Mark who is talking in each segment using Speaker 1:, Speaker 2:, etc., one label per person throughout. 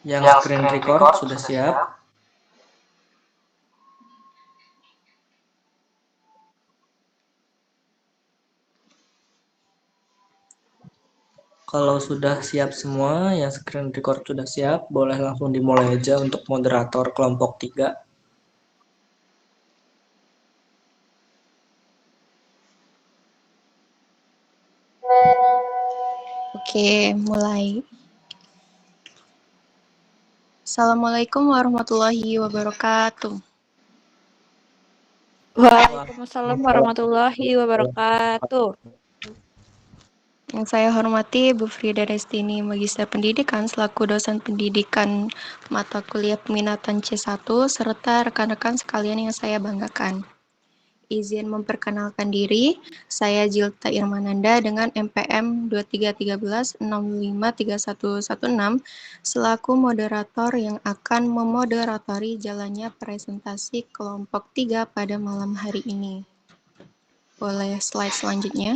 Speaker 1: Yang screen record sudah siap? Kalau sudah siap semua, yang screen record sudah siap, boleh langsung dimulai aja untuk moderator kelompok 3.
Speaker 2: Oke, mulai. Assalamualaikum warahmatullahi wabarakatuh.
Speaker 3: Waalaikumsalam warahmatullahi wabarakatuh.
Speaker 2: Yang saya hormati Bu Frida Destini, Magister Pendidikan selaku dosen pendidikan mata kuliah peminatan C1 serta rekan-rekan sekalian yang saya banggakan. Izin memperkenalkan diri, saya Jilta Irmananda dengan MPM 2313653116 selaku moderator yang akan memoderatori jalannya presentasi kelompok 3 pada malam hari ini. Boleh slide selanjutnya?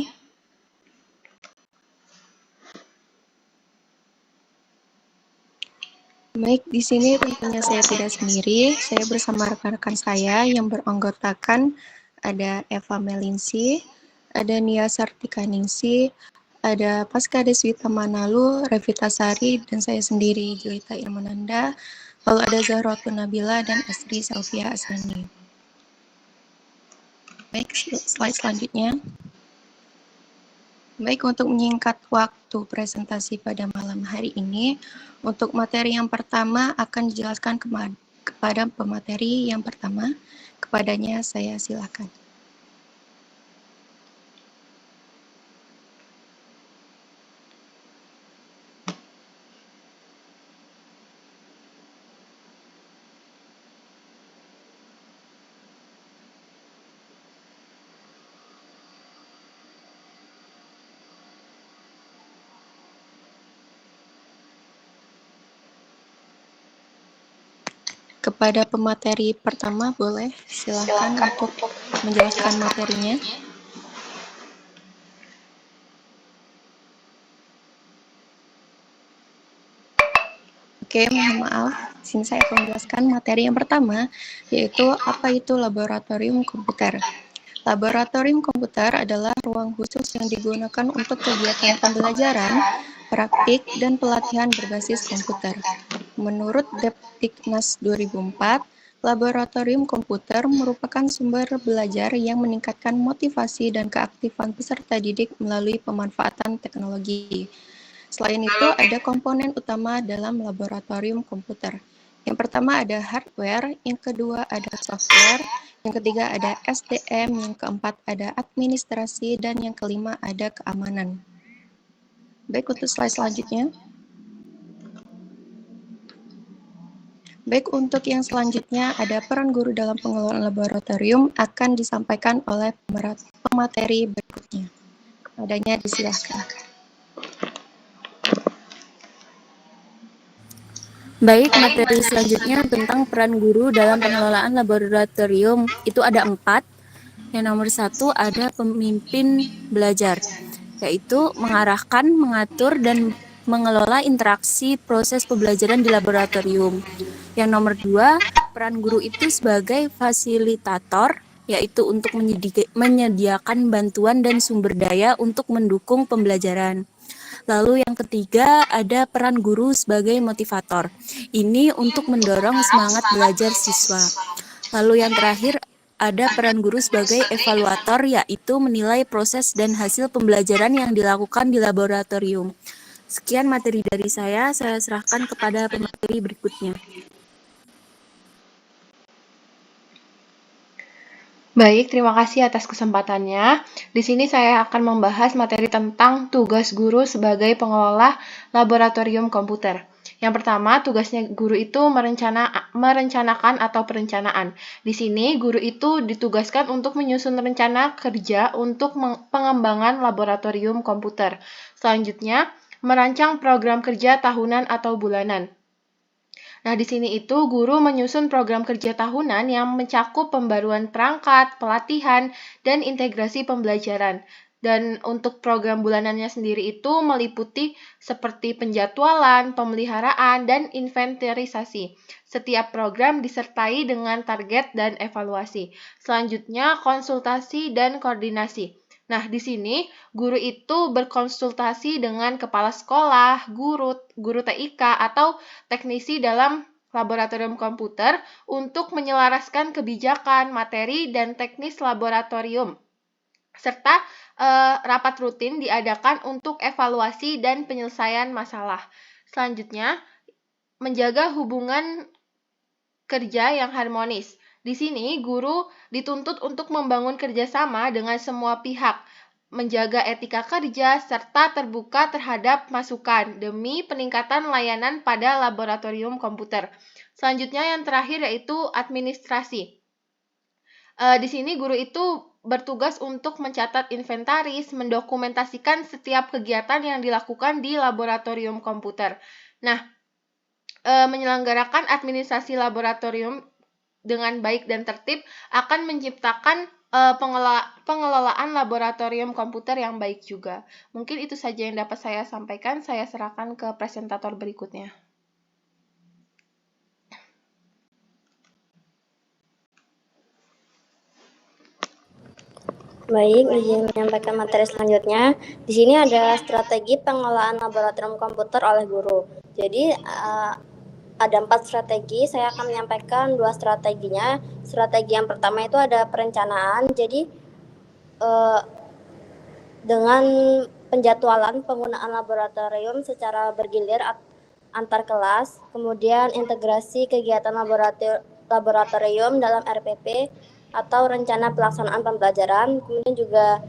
Speaker 2: Baik, di sini tentunya saya tidak sendiri. Saya bersama rekan-rekan saya yang beranggotakan ada Eva Melinsi, ada Nia Sartikaningsi, ada Pasca Deswita Manalu, Revita Sari, dan saya sendiri, Jelita Irmananda. Lalu ada Zahrotul Nabila dan Asri Selvia Asani. Baik, slide selanjutnya. Baik, untuk menyingkat waktu presentasi pada malam hari ini, untuk materi yang pertama akan dijelaskan kepada pemateri yang pertama. Kepadanya saya silakan. Kepada pemateri pertama, boleh silakan untuk menjelaskan materinya. Oke, mohon maaf. Sini saya akan menjelaskan materi yang pertama, yaitu apa itu laboratorium komputer. Laboratorium komputer adalah ruang khusus yang digunakan untuk kegiatan pembelajaran, praktik, dan pelatihan berbasis komputer. Menurut Depdiknas 2004, laboratorium komputer merupakan sumber belajar yang meningkatkan motivasi dan keaktifan peserta didik melalui pemanfaatan teknologi. Selain itu, ada komponen utama dalam laboratorium komputer. Yang pertama ada hardware, yang kedua ada software, yang ketiga ada SDM, yang keempat ada administrasi, dan yang kelima ada keamanan. Baik, untuk slide selanjutnya. Baik, untuk yang selanjutnya ada peran guru dalam pengelolaan laboratorium akan disampaikan oleh pemateri berikutnya. Kepadanya disilahkan.
Speaker 3: Baik, materi selanjutnya tentang peran guru dalam pengelolaan laboratorium. Itu ada 4. Yang nomor 1 ada pemimpin belajar, yaitu mengarahkan, mengatur, dan mengelola interaksi proses pembelajaran di laboratorium. Yang nomor 2, peran guru itu sebagai fasilitator, yaitu untuk menyediakan bantuan dan sumber daya untuk mendukung pembelajaran. Lalu yang ketiga ada peran guru sebagai motivator. Ini untuk mendorong semangat belajar siswa. Lalu yang terakhir ada peran guru sebagai evaluator, yaitu menilai proses dan hasil pembelajaran yang dilakukan di laboratorium. Sekian materi dari saya serahkan kepada pemateri berikutnya.
Speaker 4: Baik, terima kasih atas kesempatannya. Di sini saya akan membahas materi tentang tugas guru sebagai pengelola laboratorium komputer. Yang pertama, tugasnya guru itu merencanakan atau perencanaan. Di sini, guru itu ditugaskan untuk menyusun rencana kerja untuk pengembangan laboratorium komputer. Selanjutnya, merancang program kerja tahunan atau bulanan. Nah, di sini itu guru menyusun program kerja tahunan yang mencakup pembaruan perangkat, pelatihan, dan integrasi pembelajaran. Dan untuk program bulanannya sendiri itu meliputi seperti penjadwalan, pemeliharaan, dan inventarisasi. Setiap program disertai dengan target dan evaluasi. Selanjutnya, konsultasi dan koordinasi. Nah, di sini guru itu berkonsultasi dengan kepala sekolah, guru TIK, atau teknisi dalam laboratorium komputer untuk menyelaraskan kebijakan, materi, dan teknis laboratorium. Serta rapat rutin diadakan untuk evaluasi dan penyelesaian masalah. Selanjutnya, menjaga hubungan kerja yang harmonis. Di sini, guru dituntut untuk membangun kerjasama dengan semua pihak, menjaga etika kerja, serta terbuka terhadap masukan demi peningkatan layanan pada laboratorium komputer. Selanjutnya yang terakhir yaitu administrasi. Di sini guru itu bertugas untuk mencatat inventaris, mendokumentasikan setiap kegiatan yang dilakukan di laboratorium komputer. Nah, menyelenggarakan administrasi laboratorium dengan baik dan tertib akan menciptakan pengelolaan laboratorium komputer yang baik juga. Mungkin itu saja yang dapat saya sampaikan. Saya serahkan ke presentator berikutnya.
Speaker 5: Baik, izin menyampaikan materi selanjutnya. Di sini ada strategi pengelolaan laboratorium komputer oleh guru. Jadi ada 4 strategi. Saya akan menyampaikan 2 strateginya. Strategi yang pertama itu ada perencanaan. Jadi dengan penjadwalan penggunaan laboratorium secara bergilir antar kelas, kemudian integrasi kegiatan laboratorium dalam RPP atau rencana pelaksanaan pembelajaran, kemudian juga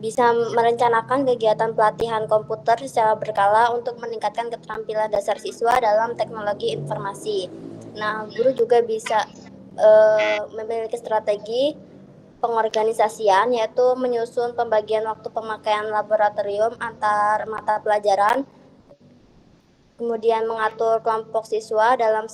Speaker 5: bisa merencanakan kegiatan pelatihan komputer secara berkala untuk meningkatkan keterampilan dasar siswa dalam teknologi informasi. Nah, guru juga bisa memiliki strategi pengorganisasian, yaitu menyusun pembagian waktu pemakaian laboratorium antar mata pelajaran, kemudian mengatur kelompok siswa dalam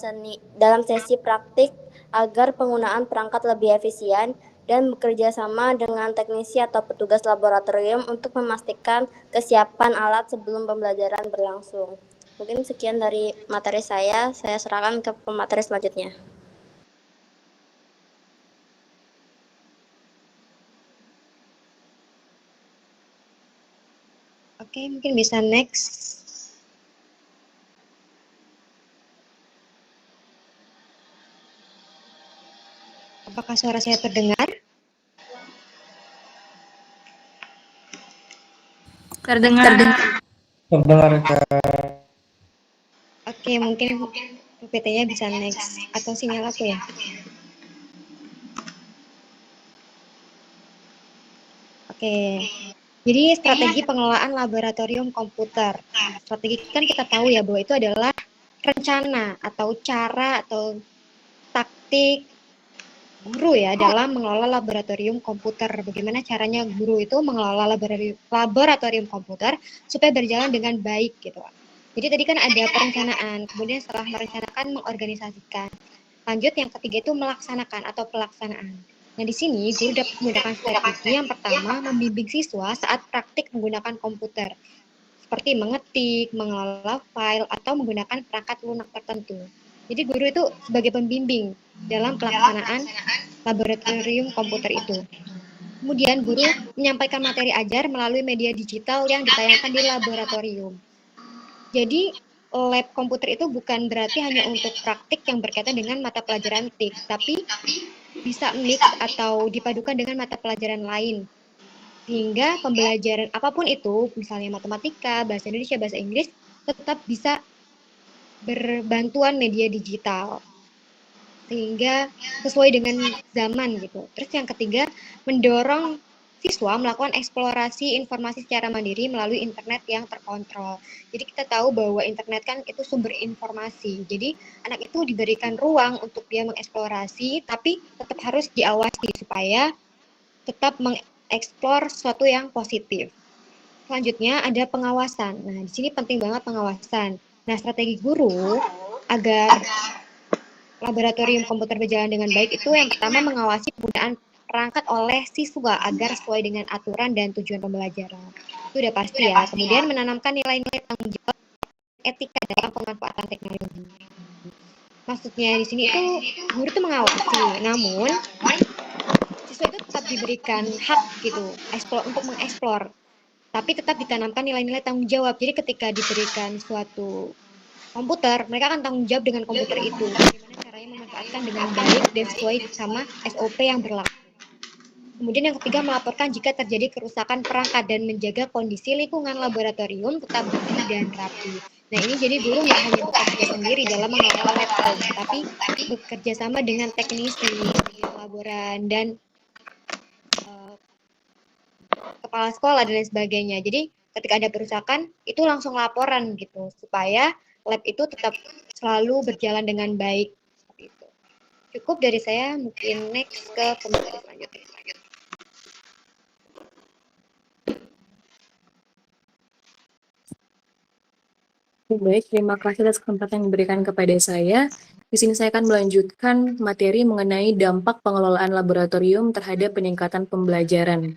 Speaker 5: sesi praktik agar penggunaan perangkat lebih efisien, dan bekerja sama dengan teknisi atau petugas laboratorium untuk memastikan kesiapan alat sebelum pembelajaran berlangsung. Mungkin sekian dari materi saya serahkan ke pemateri selanjutnya.
Speaker 6: Oke, mungkin bisa next. Apakah suara saya terdengar?
Speaker 3: Terdengar.
Speaker 6: Oke, mungkin PPT-nya bisa next. Atau sinyal aku ya? Oke. Jadi strategi pengelolaan laboratorium komputer. Strategi kan kita tahu ya bahwa itu adalah rencana atau cara atau taktik guru ya dalam mengelola laboratorium komputer. Bagaimana caranya guru itu mengelola laboratorium komputer supaya berjalan dengan baik gitu. Jadi tadi kan ada perencanaan, kemudian setelah merencanakan mengorganisasikan. Lanjut yang ketiga itu melaksanakan atau pelaksanaan. Nah di sini guru dapat menggunakan strategi yang pertama membimbing siswa saat praktik menggunakan komputer. Seperti mengetik, mengelola file, atau menggunakan perangkat lunak tertentu. Jadi guru itu sebagai pembimbing dalam pelaksanaan laboratorium komputer itu. Kemudian guru menyampaikan materi ajar melalui media digital yang ditayangkan di laboratorium. Jadi lab komputer itu bukan berarti hanya untuk praktik yang berkaitan dengan mata pelajaran TIK, tapi bisa mix atau dipadukan dengan mata pelajaran lain. Sehingga pembelajaran apapun itu, misalnya matematika, bahasa Indonesia, bahasa Inggris, tetap bisa berbantuan media digital sehingga sesuai dengan zaman gitu. Terus yang ketiga, mendorong siswa melakukan eksplorasi informasi secara mandiri melalui internet yang terkontrol. Jadi kita tahu bahwa internet kan itu sumber informasi. Jadi anak itu diberikan ruang untuk dia mengeksplorasi, tapi tetap harus diawasi supaya tetap mengeksplor sesuatu yang positif. Selanjutnya ada pengawasan. Nah, di sini penting banget pengawasan. Nah, strategi guru agar laboratorium komputer berjalan dengan baik itu yang pertama mengawasi penggunaan perangkat oleh siswa agar sesuai dengan aturan dan tujuan pembelajaran. Itu udah pasti ya. Kemudian menanamkan nilai-nilai tanggung jawab etika dalam pemanfaatan teknologi. Maksudnya di sini itu guru itu mengawasi, namun siswa itu tetap diberikan hak gitu, untuk mengeksplor, tapi tetap ditanamkan nilai-nilai tanggung jawab. Jadi ketika diberikan suatu komputer, mereka akan tanggung jawab dengan komputer itu. Bagaimana caranya memanfaatkan dengan baik dan sesuai sama SOP yang berlaku. Kemudian yang ketiga, melaporkan jika terjadi kerusakan perangkat dan menjaga kondisi lingkungan laboratorium tetap bersih dan rapi. Nah ini jadi guru nggak hanya bekerja sendiri dalam mengelola laptop, tapi bekerja sama dengan teknisi, laboran, dan kepala sekolah dan lain sebagainya. Jadi ketika ada perusakan itu langsung laporan gitu supaya lab itu tetap selalu berjalan dengan baik. Seperti itu. Cukup dari saya, mungkin next ke pembahasan selanjutnya.
Speaker 3: Baik, terima kasih atas kesempatan yang diberikan kepada saya. Di sini saya akan melanjutkan materi mengenai dampak pengelolaan laboratorium terhadap peningkatan pembelajaran.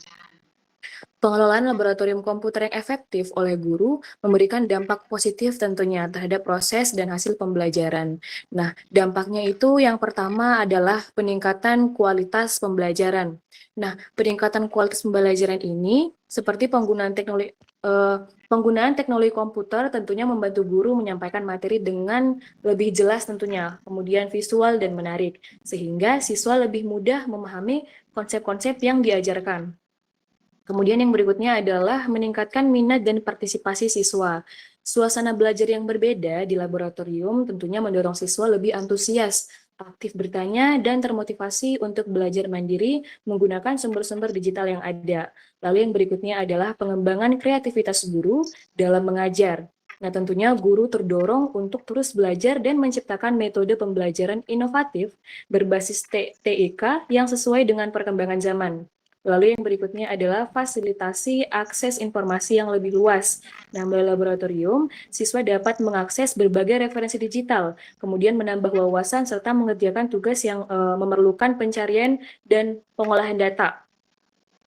Speaker 3: Pengelolaan laboratorium komputer yang efektif oleh guru memberikan dampak positif tentunya terhadap proses dan hasil pembelajaran. Nah, dampaknya itu yang pertama adalah peningkatan kualitas pembelajaran. Nah, peningkatan kualitas pembelajaran ini seperti penggunaan teknologi komputer tentunya membantu guru menyampaikan materi dengan lebih jelas tentunya, kemudian visual dan menarik, sehingga siswa lebih mudah memahami konsep-konsep yang diajarkan. Kemudian yang berikutnya adalah meningkatkan minat dan partisipasi siswa. Suasana belajar yang berbeda di laboratorium tentunya mendorong siswa lebih antusias, aktif bertanya, dan termotivasi untuk belajar mandiri menggunakan sumber-sumber digital yang ada. Lalu yang berikutnya adalah pengembangan kreativitas guru dalam mengajar. Nah, tentunya guru terdorong untuk terus belajar dan menciptakan metode pembelajaran inovatif berbasis TIK yang sesuai dengan perkembangan zaman. Lalu yang berikutnya adalah fasilitasi akses informasi yang lebih luas. Nah, melalui laboratorium, siswa dapat mengakses berbagai referensi digital, kemudian menambah wawasan serta mengerjakan tugas yang memerlukan pencarian dan pengolahan data.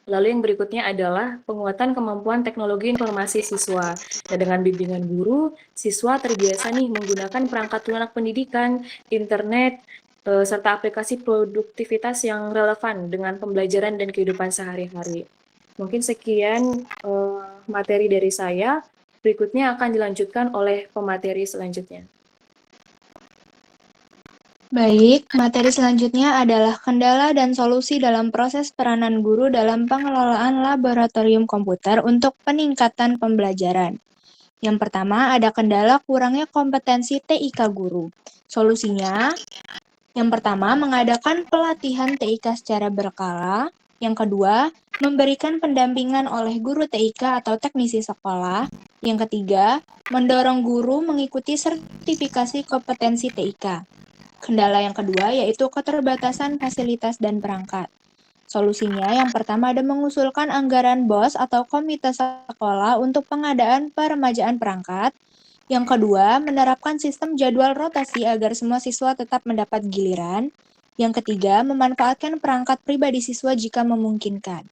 Speaker 3: Lalu yang berikutnya adalah penguatan kemampuan teknologi informasi siswa. Nah, dengan bimbingan guru, siswa terbiasa nih menggunakan perangkat lunak pendidikan, internet, serta aplikasi produktivitas yang relevan dengan pembelajaran dan kehidupan sehari-hari. Mungkin sekian materi dari saya. Berikutnya akan dilanjutkan oleh pemateri selanjutnya.
Speaker 7: Baik, materi selanjutnya adalah kendala dan solusi dalam proses peranan guru dalam pengelolaan laboratorium komputer untuk peningkatan pembelajaran. Yang pertama, ada kendala kurangnya kompetensi TIK guru. Solusinya, yang pertama, mengadakan pelatihan TIK secara berkala. Yang kedua, memberikan pendampingan oleh guru TIK atau teknisi sekolah. Yang ketiga, mendorong guru mengikuti sertifikasi kompetensi TIK. Kendala yang kedua yaitu keterbatasan fasilitas dan perangkat. Solusinya yang pertama ada mengusulkan anggaran BOS atau komite sekolah untuk pengadaan peremajaan perangkat. Yang kedua, menerapkan sistem jadwal rotasi agar semua siswa tetap mendapat giliran. Yang ketiga, memanfaatkan perangkat pribadi siswa jika memungkinkan.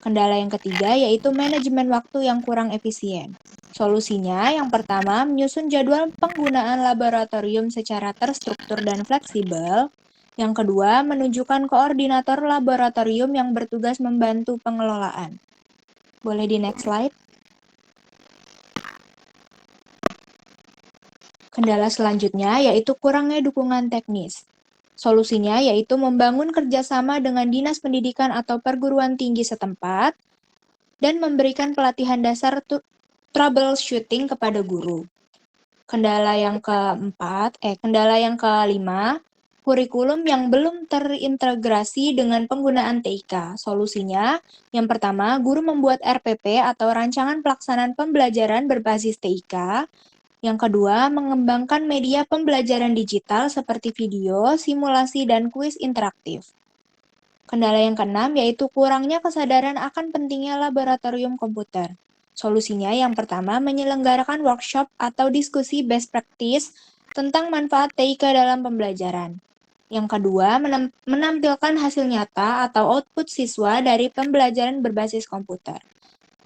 Speaker 7: Kendala yang ketiga yaitu manajemen waktu yang kurang efisien. Solusinya yang pertama, menyusun jadwal penggunaan laboratorium secara terstruktur dan fleksibel. Yang kedua, menunjukkan koordinator laboratorium yang bertugas membantu pengelolaan. Boleh di next slide. Kendala selanjutnya yaitu kurangnya dukungan teknis. Solusinya yaitu membangun kerjasama dengan dinas pendidikan atau perguruan tinggi setempat dan memberikan pelatihan dasar troubleshooting kepada guru. Kendala yang kelima, kurikulum yang belum terintegrasi dengan penggunaan TIK. Solusinya, yang pertama, guru membuat RPP atau rancangan pelaksanaan pembelajaran berbasis TIK. Yang kedua, mengembangkan media pembelajaran digital seperti video, simulasi, dan kuis interaktif. Kendala yang keenam yaitu kurangnya kesadaran akan pentingnya laboratorium komputer. Solusinya yang pertama, menyelenggarakan workshop atau diskusi best practice tentang manfaat TIK dalam pembelajaran. Yang kedua, menampilkan hasil nyata atau output siswa dari pembelajaran berbasis komputer.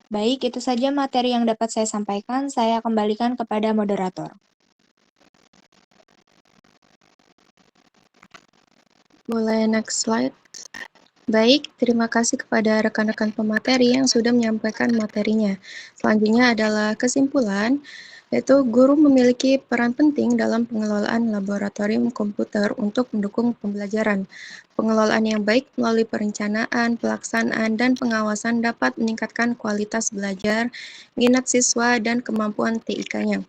Speaker 7: Baik, itu saja materi yang dapat saya sampaikan. Saya kembalikan kepada moderator.
Speaker 2: Boleh next slide. Baik, terima kasih kepada rekan-rekan pemateri yang sudah menyampaikan materinya. Selanjutnya adalah kesimpulan, yaitu guru memiliki peran penting dalam pengelolaan laboratorium komputer untuk mendukung pembelajaran. Pengelolaan yang baik melalui perencanaan, pelaksanaan, dan pengawasan dapat meningkatkan kualitas belajar, minat siswa, dan kemampuan TIK-nya.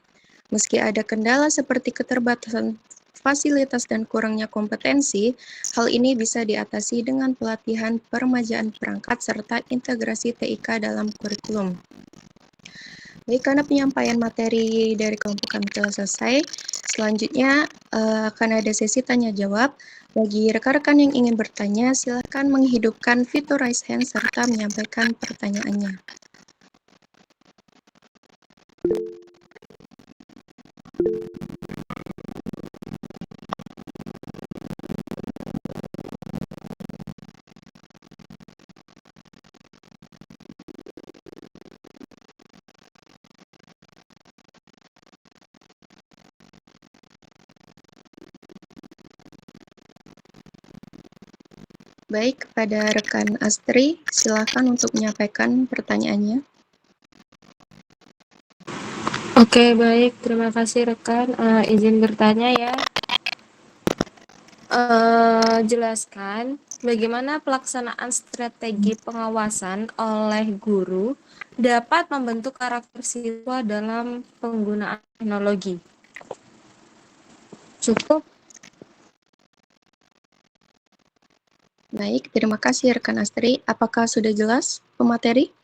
Speaker 2: Meski ada kendala seperti keterbatasan fasilitas dan kurangnya kompetensi, hal ini bisa diatasi dengan pelatihan peremajaan perangkat serta integrasi TIK dalam kurikulum. Baik, karena penyampaian materi dari kelompok kami telah selesai, selanjutnya akan ada sesi tanya jawab. Bagi rekan-rekan yang ingin bertanya, silakan menghidupkan fitur raise hand serta menyampaikan pertanyaannya. Baik, kepada rekan Astri, silakan untuk menyampaikan pertanyaannya.
Speaker 3: Oke, baik. Terima kasih rekan. Izin bertanya ya. Jelaskan bagaimana pelaksanaan strategi pengawasan oleh guru dapat membentuk karakter siswa dalam penggunaan teknologi. Cukup.
Speaker 2: Baik, terima kasih rekan Astri. Apakah sudah jelas pemateri?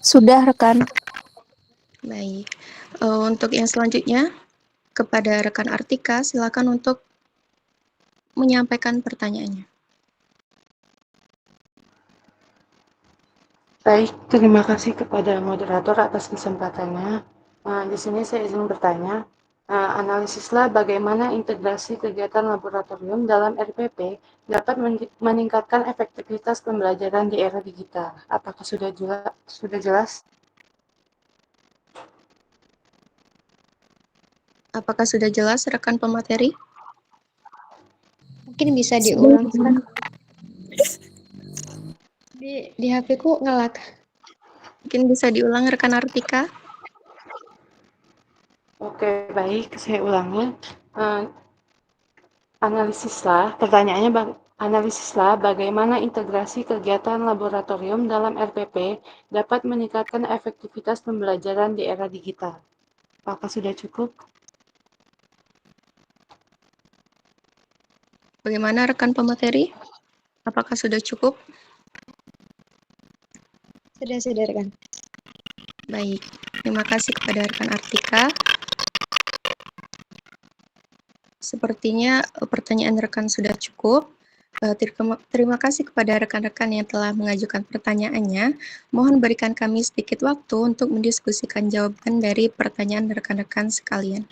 Speaker 3: Sudah rekan.
Speaker 2: Baik, untuk yang selanjutnya, kepada rekan Artika, silakan untuk menyampaikan pertanyaannya.
Speaker 8: Baik, terima kasih kepada moderator atas kesempatannya. Di sini saya izin bertanya, analisislah bagaimana integrasi kegiatan laboratorium dalam RPP dapat meningkatkan efektivitas pembelajaran di era digital. Apakah sudah jelas?
Speaker 2: Apakah sudah jelas rekan pemateri?
Speaker 6: Mungkin bisa diulang. Di HP ku ngelak.
Speaker 2: Mungkin bisa diulang rekan Artika?
Speaker 8: Oke, baik, saya ulangi. Analisislah bagaimana integrasi kegiatan laboratorium dalam RPP dapat meningkatkan efektivitas pembelajaran di era digital. Apakah sudah cukup?
Speaker 2: Bagaimana rekan pemateri? Apakah sudah cukup?
Speaker 6: Sudah rekan.
Speaker 2: Baik, terima kasih kepada rekan Artika. Sepertinya pertanyaan rekan sudah cukup. Terima kasih kepada rekan-rekan yang telah mengajukan pertanyaannya. Mohon berikan kami sedikit waktu untuk mendiskusikan jawaban dari pertanyaan rekan-rekan sekalian.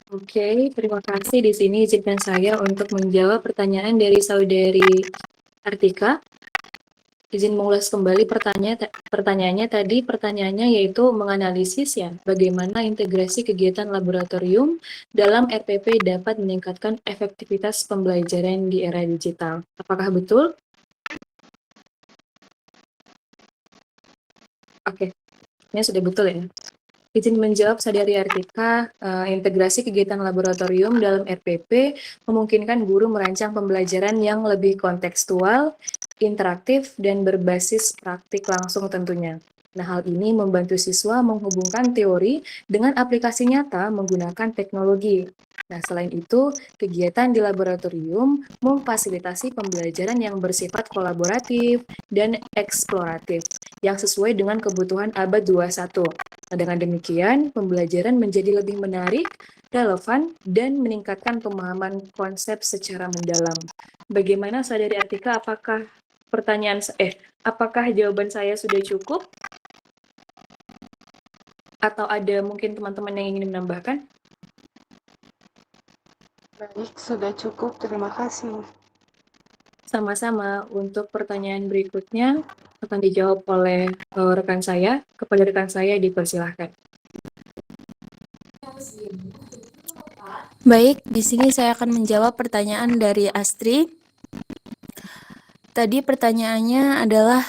Speaker 3: Oke, terima kasih. Di sini izinkan saya untuk menjawab pertanyaan dari saudari Artika. Izin mengulas kembali pertanyaannya tadi. Pertanyaannya yaitu menganalisis ya, bagaimana integrasi kegiatan laboratorium dalam RPP dapat meningkatkan efektivitas pembelajaran di era digital. Apakah betul? Oke, ini sudah betul ya. Izin menjawab saudari Artika, integrasi kegiatan laboratorium dalam RPP memungkinkan guru merancang pembelajaran yang lebih kontekstual, interaktif, dan berbasis praktik langsung tentunya. Nah, hal ini membantu siswa menghubungkan teori dengan aplikasi nyata menggunakan teknologi. Nah, selain itu, kegiatan di laboratorium memfasilitasi pembelajaran yang bersifat kolaboratif dan eksploratif, yang sesuai dengan kebutuhan abad 21. Nah, dengan demikian, pembelajaran menjadi lebih menarik, relevan, dan meningkatkan pemahaman konsep secara mendalam. Bagaimana saudari Artika, apakah jawaban saya sudah cukup? Atau ada mungkin teman-teman yang ingin menambahkan?
Speaker 8: Baik, sudah cukup. Terima kasih.
Speaker 3: Sama-sama. Untuk pertanyaan berikutnya akan dijawab oleh rekan saya. Kepada rekan saya dipersilahkan.
Speaker 7: Baik, di sini saya akan menjawab pertanyaan dari Astri. Tadi pertanyaannya adalah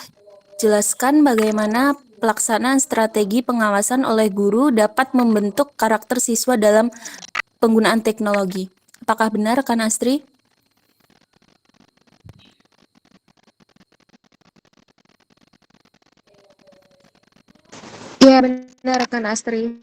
Speaker 7: jelaskan bagaimana pelaksanaan strategi pengawasan oleh guru dapat membentuk karakter siswa dalam penggunaan teknologi. Apakah benar, rekan Astri?
Speaker 6: Iya, benar rekan Astri.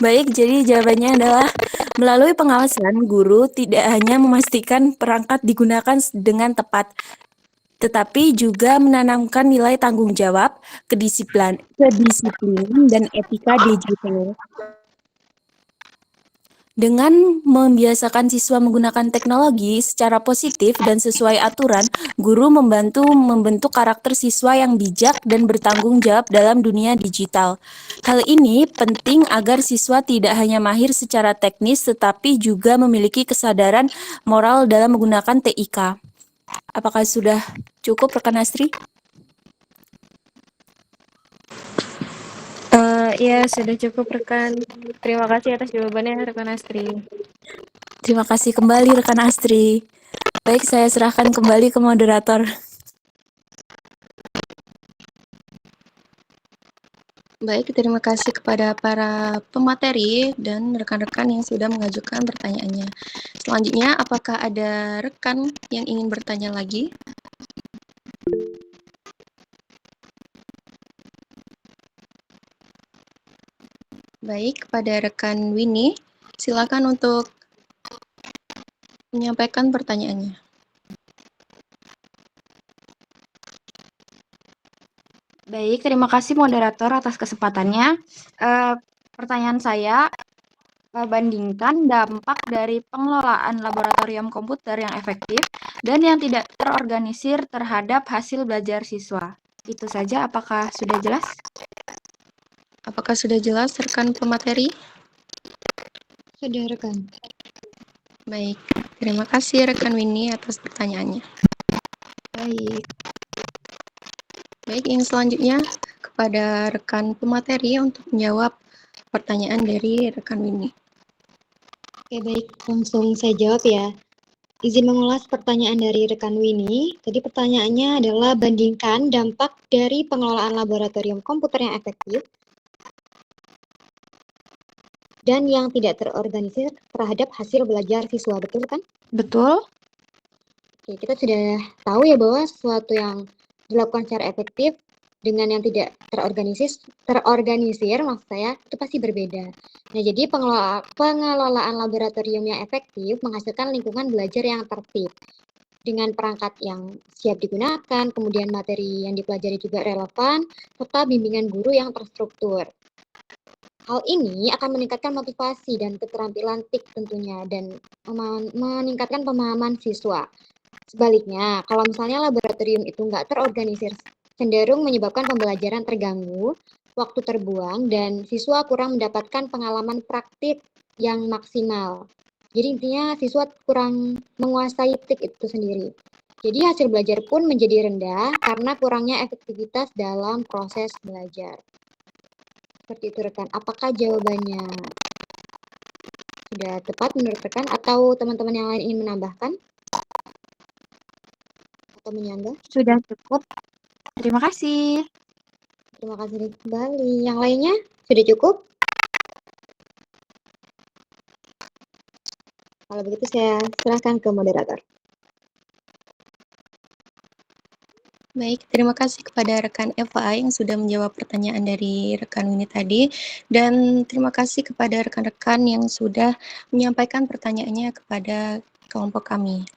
Speaker 7: Baik, jadi jawabannya adalah melalui pengawasan, guru tidak hanya memastikan perangkat digunakan dengan tepat, tetapi juga menanamkan nilai tanggung jawab, kedisiplinan, dan etika digital. Dengan membiasakan siswa menggunakan teknologi secara positif dan sesuai aturan, guru membantu membentuk karakter siswa yang bijak dan bertanggung jawab dalam dunia digital. Hal ini penting agar siswa tidak hanya mahir secara teknis, tetapi juga memiliki kesadaran moral dalam menggunakan TIK. Apakah sudah cukup, rekan Astri?
Speaker 6: Ya, sudah cukup rekan. Terima kasih atas jawabannya rekan Astri.
Speaker 7: Terima kasih kembali rekan Astri. Baik, saya serahkan kembali ke moderator.
Speaker 2: Baik, terima kasih kepada para pemateri dan rekan-rekan yang sudah mengajukan pertanyaannya. Selanjutnya, apakah ada rekan yang ingin bertanya lagi? Baik, kepada rekan Winnie, silakan untuk menyampaikan pertanyaannya.
Speaker 9: Baik, terima kasih moderator atas kesempatannya. Pertanyaan saya, bandingkan dampak dari pengelolaan laboratorium komputer yang efektif dan yang tidak terorganisir terhadap hasil belajar siswa. Itu saja, apakah sudah jelas?
Speaker 2: Apakah sudah jelas rekan pemateri?
Speaker 6: Sudah rekan.
Speaker 2: Baik, terima kasih rekan Winnie atas pertanyaannya. Baik, yang selanjutnya kepada rekan pemateri untuk menjawab pertanyaan dari rekan Winnie.
Speaker 6: Oke, baik. Langsung saya jawab ya. Izin mengulas pertanyaan dari rekan Winnie. Tadi pertanyaannya adalah bandingkan dampak dari pengelolaan laboratorium komputer yang efektif dan yang tidak terorganisir terhadap hasil belajar siswa, betul kan?
Speaker 9: Betul.
Speaker 6: Oke, kita sudah tahu ya bahwa sesuatu yang dilakukan secara efektif dengan yang tidak terorganisir, maksud saya, itu pasti berbeda. Nah, jadi pengelolaan laboratorium yang efektif menghasilkan lingkungan belajar yang tertib, dengan perangkat yang siap digunakan, kemudian materi yang dipelajari juga relevan, serta bimbingan guru yang terstruktur. Hal ini akan meningkatkan motivasi dan keterampilan TIK tentunya, dan meningkatkan pemahaman siswa. Sebaliknya, kalau misalnya laboratorium itu nggak terorganisir, cenderung menyebabkan pembelajaran terganggu, waktu terbuang, dan siswa kurang mendapatkan pengalaman praktik yang maksimal. Jadi intinya siswa kurang menguasai TIK itu sendiri. Jadi hasil belajar pun menjadi rendah karena kurangnya efektivitas dalam proses belajar. Seperti itu rekan. Apakah jawabannya sudah tepat menurut rekan atau teman-teman yang lain ingin menambahkan? Atau menyambah?
Speaker 9: Sudah cukup. Terima kasih.
Speaker 6: Terima kasih kembali. Yang lainnya sudah cukup? Kalau begitu saya serahkan ke moderator.
Speaker 2: Baik, terima kasih kepada rekan Eva yang sudah menjawab pertanyaan dari rekan Winnie tadi, dan terima kasih kepada rekan-rekan yang sudah menyampaikan pertanyaannya kepada kelompok kami.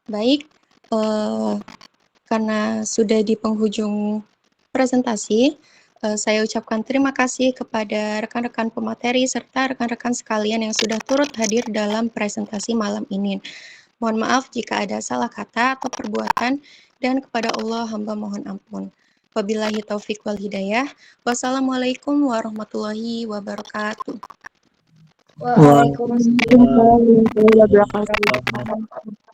Speaker 2: Baik, karena sudah di penghujung presentasi, saya ucapkan terima kasih kepada rekan-rekan pemateri serta rekan-rekan sekalian yang sudah turut hadir dalam presentasi malam ini. Mohon maaf jika ada salah kata atau perbuatan, dan kepada Allah hamba mohon ampun. Wabillahi taufik wal hidayah. Wassalamualaikum warahmatullahi wabarakatuh.
Speaker 5: Waalaikumsalam.
Speaker 3: Waalaikumsalam warahmatullahi wabarakatuh.